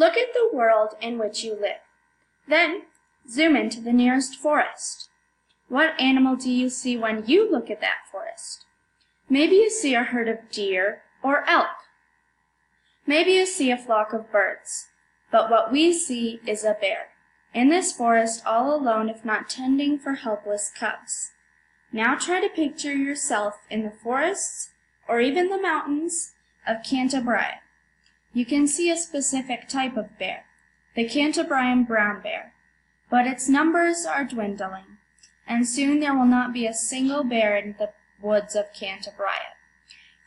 Look at the world in which you live. Then, zoom into the nearest forest. What animal do you see when you look at that forest? Maybe you see a herd of deer or elk. Maybe you see a flock of birds. But what we see is a bear, in this forest all alone if not tending for helpless cubs. Now try to picture yourself in the forests, or even the mountains, of Cantabria. You can see a specific type of bear, the cantabrian brown bear, but its numbers are dwindling, and soon there will not be a single bear in the woods of Cantabria.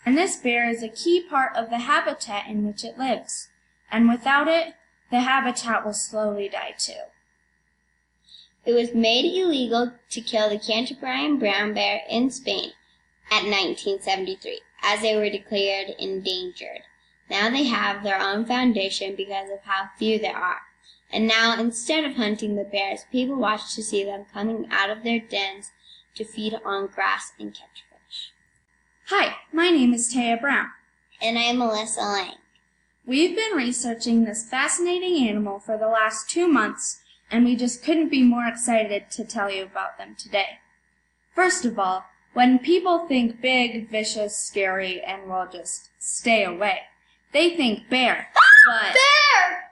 And this bear is a key part of the habitat in which it lives, and without it, the habitat will slowly die too. It was made illegal to kill the cantabrian brown bear in Spain at 1973, as they were declared endangered. Now they have their own foundation because of how few there are. And now, instead of hunting the bears, people watch to see them coming out of their dens to feed on grass and catch fish. Hi, my name is Taya Brown. And I'm Melissa Lang. We've been researching this fascinating animal for the last 2 months, and we just couldn't be more excited to tell you about them today. First of all, when people think big, vicious, scary, and will just stay away, they think bear, but... Bear!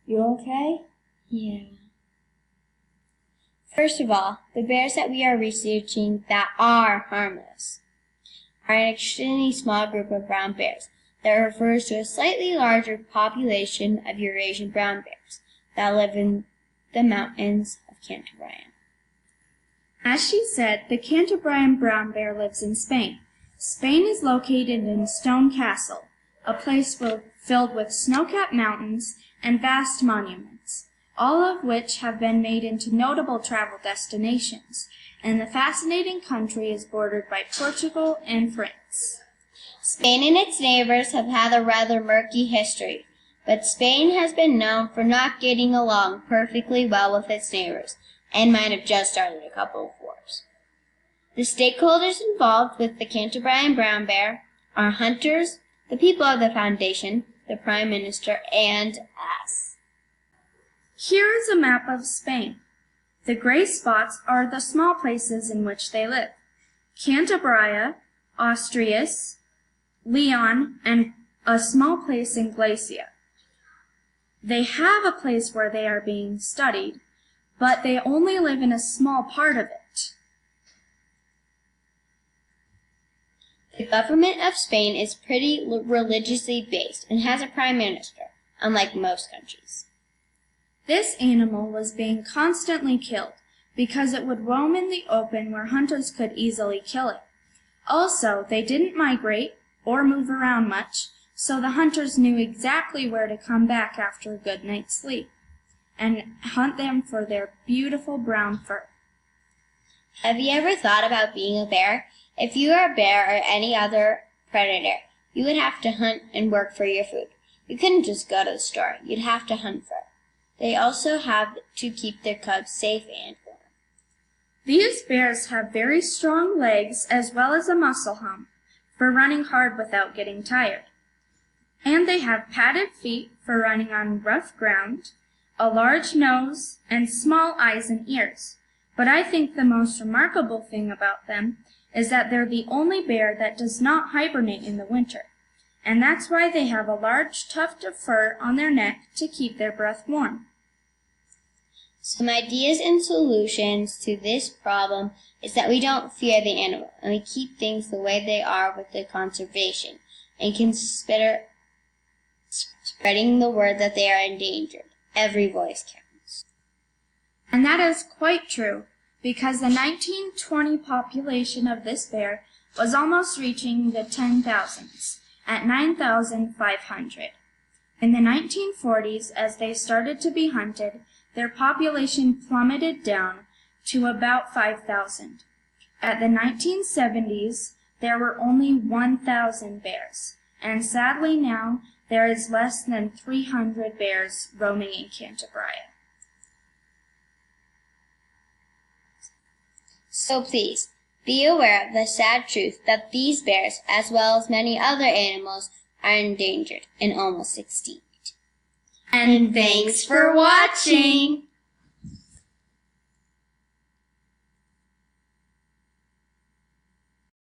You okay? Yeah. First of all, the bears that we are researching that are harmless are an extremely small group of brown bears that refers to a slightly larger population of Eurasian brown bears that live in the mountains of Cantabria. As she said, the cantabrian brown bear lives in Spain. Spain is located in Stone Castle, a place filled with snow-capped mountains and vast monuments, all of which have been made into notable travel destinations, and the fascinating country is bordered by Portugal and France. Spain and its neighbors have had a rather murky history, but Spain has been known for not getting along perfectly well with its neighbors, and might have just started a couple of wars. The stakeholders involved with the cantabrian brown bear are hunters, the people of the foundation, the Prime Minister, and us. Here is a map of Spain. The gray spots are the small places in which they live: Cantabria, Asturias, Leon, and a small place in Galicia. They have a place where they are being studied, but they only live in a small part of it. The government of Spain is pretty religiously based and has a prime minister, unlike most countries. This animal was being constantly killed because it would roam in the open where hunters could easily kill it. Also, they didn't migrate or move around much, so the hunters knew exactly where to come back after a good night's sleep and hunt them for their beautiful brown fur. Have you ever thought about being a bear? If you were a bear or any other predator, you would have to hunt and work for your food. You couldn't just go to the store. You'd have to hunt for it. They also have to keep their cubs safe and warm. These bears have very strong legs as well as a muscle hump for running hard without getting tired. And they have padded feet for running on rough ground, a large nose, and small eyes and ears. But I think the most remarkable thing about them is that they're the only bear that does not hibernate in the winter. And that's why they have a large tuft of fur on their neck to keep their breath warm. Some ideas and solutions to this problem is that we don't fear the animal, and we keep things the way they are with the conservation, and consider spreading the word that they are endangered. Every voice counts. And that is quite true, because the 1920 population of this bear was almost reaching the 10,000s, at 9,500. In the 1940s, as they started to be hunted, their population plummeted down to about 5,000. At the 1970s, there were only 1,000 bears, and sadly now there is less than 300 bears roaming in Cantabria. So please, be aware of the sad truth that these bears, as well as many other animals, are endangered and almost extinct. And thanks for watching!